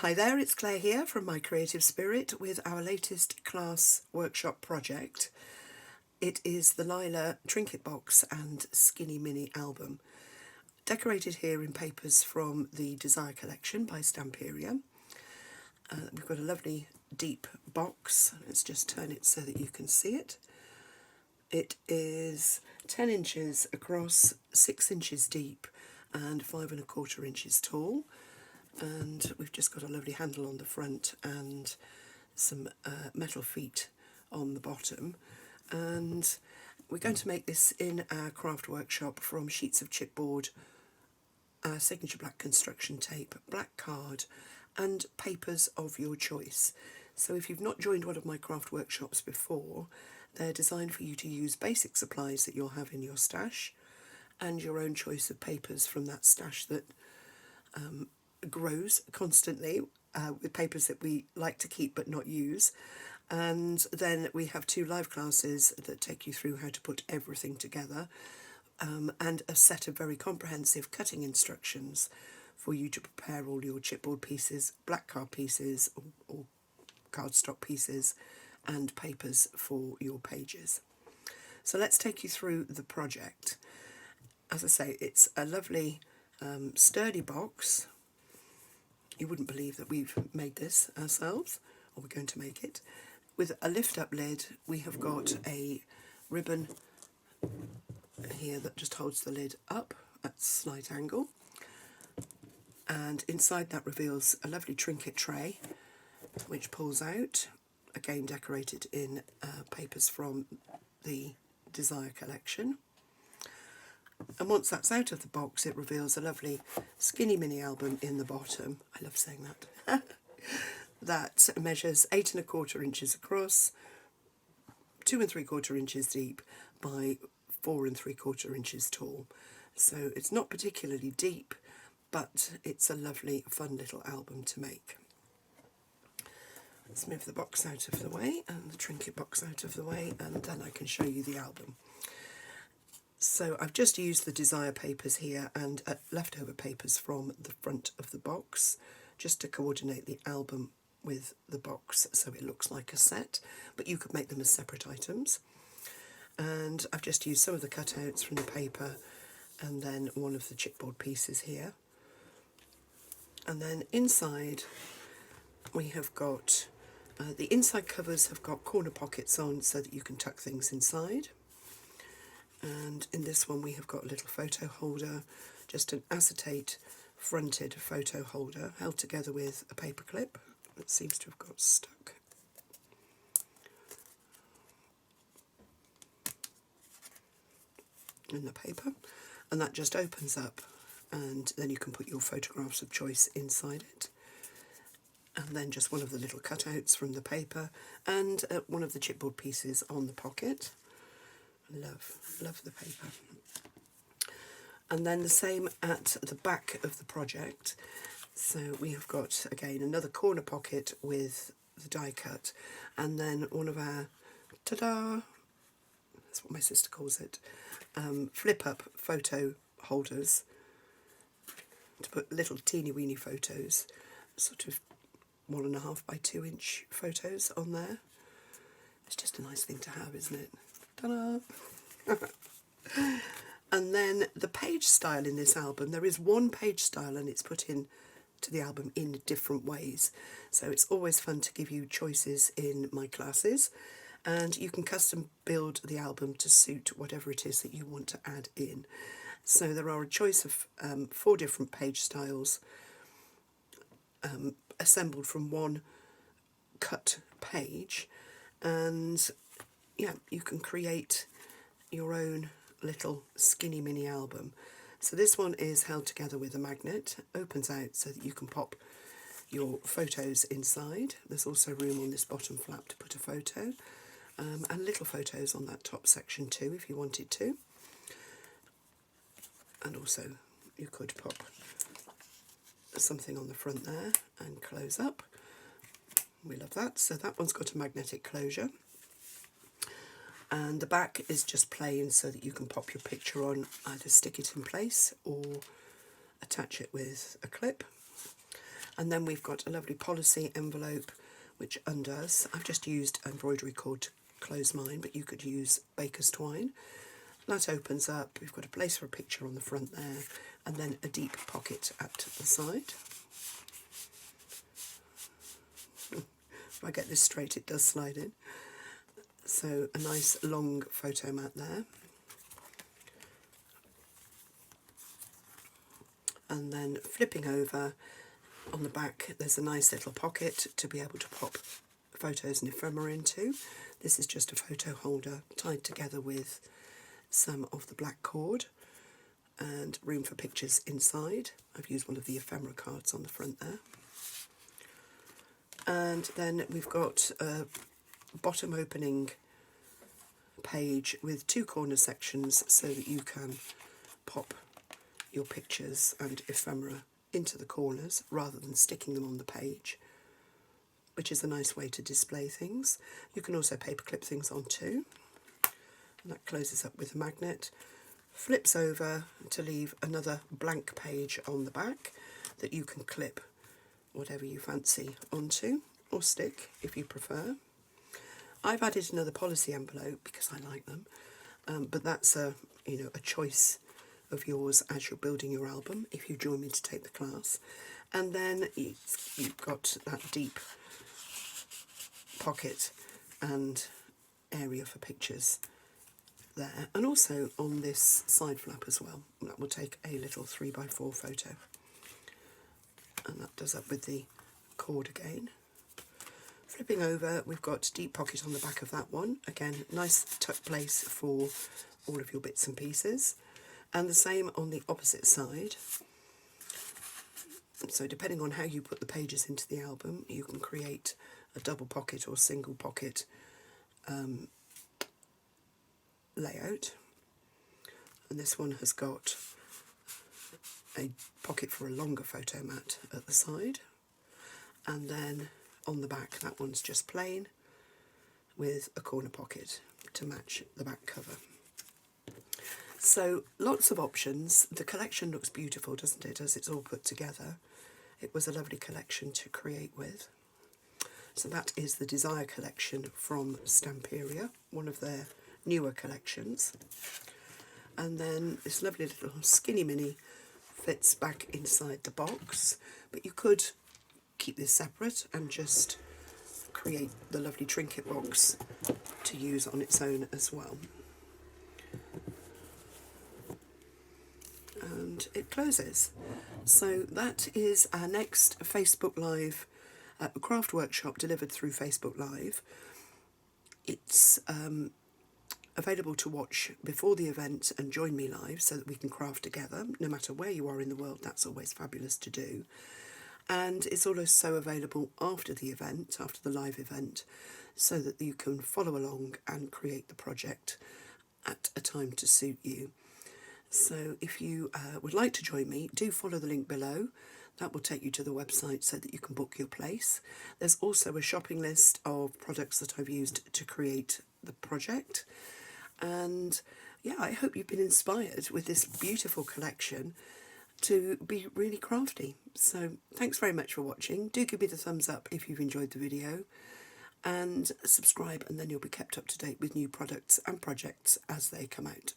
Hi there, it's Claire here from My Creative Spirit with our latest class workshop project. It is the Lila Trinket Box and Skinny Mini album, decorated here in papers from the Desire collection by Stamperia. We've got a lovely deep box. Let's just turn it so that you can see it. It is 10 inches across, 6 inches deep and 5¼ inches tall. And we've just got a lovely handle on the front and some metal feet on the bottom. And we're going to make this in our craft workshop from sheets of chipboard, signature black construction tape, black card and papers of your choice. So if you've not joined one of my craft workshops before, they're designed for you to use basic supplies that you'll have in your stash and your own choice of papers from that stash that grows constantly, with papers that we like to keep but not use. And then we have 2 live classes that take you through how to put everything together, and a set of very comprehensive cutting instructions for you to prepare all your chipboard pieces, black card pieces or cardstock pieces and papers for your pages. So let's take you through the project. As I say, it's a lovely sturdy box. You wouldn't believe that we've made this ourselves, or we're going to make it. With a lift-up lid, we have got a ribbon here that just holds the lid up at a slight angle. And inside that reveals a lovely trinket tray, which pulls out, again decorated in papers from the Desire collection. And once that's out of the box, it reveals a lovely skinny mini album in the bottom. I love saying that. That measures 8¼ inches across, 2¾ inches deep by 4¾ inches tall. So it's not particularly deep, but it's a lovely, fun little album to make. Let's move the box out of the way and the trinket box out of the way, and then I can show you the album. So I've just used the Desire papers here and leftover papers from the front of the box, just to coordinate the album with the box so it looks like a set, but you could make them as separate items. And I've just used some of the cutouts from the paper and then one of the chipboard pieces here. And then inside we have got, the inside covers have got corner pockets on so that you can tuck things inside. And in this one we have got a little photo holder, just an acetate fronted photo holder held together with a paper clip that seems to have got stuck. In the paper, and that just opens up and then you can put your photographs of choice inside it. And then just one of the little cutouts from the paper and one of the chipboard pieces on the pocket. Love the paper. And then the same at the back of the project. So we have got, again, another corner pocket with the die cut, and then one of our, ta-da, that's what my sister calls it, flip-up photo holders to put little teeny-weeny photos, sort of 1½ by 2 inch photos on there. It's just a nice thing to have, isn't it? Ta-da! And then the page style in this album, there is one page style and it's put in to the album in different ways. So it's always fun to give you choices in my classes, and you can custom build the album to suit whatever it is that you want to add in. So there are a choice of 4 different page styles assembled from one cut page, and yeah, you can create your own little skinny mini album. So this one is held together with a magnet, opens out so that you can pop your photos inside. There's also room on this bottom flap to put a photo, and little photos on that top section too if you wanted to. And also you could pop something on the front there and close up. We love that. So that one's got a magnetic closure. And the back is just plain so that you can pop your picture on, either stick it in place or attach it with a clip. And then we've got a lovely policy envelope which undoes. I've just used embroidery cord to close mine, but you could use baker's twine. That opens up. We've got a place for a picture on the front there, and then a deep pocket at the side. If I get this straight, it does slide in. So a nice long photo mat there. And then flipping over, on the back there's a nice little pocket to be able to pop photos and ephemera into. This is just a photo holder tied together with some of the black cord and room for pictures inside. I've used one of the ephemera cards on the front there. And then we've got a bottom opening page with 2 corner sections so that you can pop your pictures and ephemera into the corners rather than sticking them on the page, which is a nice way to display things. You can also paperclip things on too. And that closes up with a magnet, flips over to leave another blank page on the back that you can clip whatever you fancy onto, or stick if you prefer. I've added another policy envelope because I like them, but that's a choice of yours as you're building your album if you join me to take the class. And then you've got that deep pocket and area for pictures there, and also on this side flap as well. That will take a little 3x4 photo, and that does up with the cord again. Flipping over, we've got deep pocket on the back of that one. Again, nice tuck place for all of your bits and pieces. And the same on the opposite side. So depending on how you put the pages into the album, you can create a double pocket or single pocket layout. And this one has got a pocket for a longer photo mat at the side. And then on the back, that one's just plain with a corner pocket to match the back cover. So lots of options. The collection looks beautiful, doesn't it, as it's all put together. It was a lovely collection to create with. So that is the Desire collection from Stamperia, one of their newer collections. And then this lovely little skinny mini fits back inside the box, but you could keep this separate and just create the lovely Trinket Box to use on its own as well. And it closes. So that is our next Facebook Live craft workshop delivered through Facebook Live. It's available to watch before the event and join me live so that we can craft together. No matter where you are in the world, that's always fabulous to do. And it's also available after the event, after the live event, so that you can follow along and create the project at a time to suit you. So if you would like to join me, do follow the link below. That will take you to the website so that you can book your place. There's also a shopping list of products that I've used to create the project. And yeah, I hope you've been inspired with this beautiful collection to be really crafty. So thanks very much for watching. Do give me the thumbs up if you've enjoyed the video, and subscribe, and then you'll be kept up to date with new products and projects as they come out.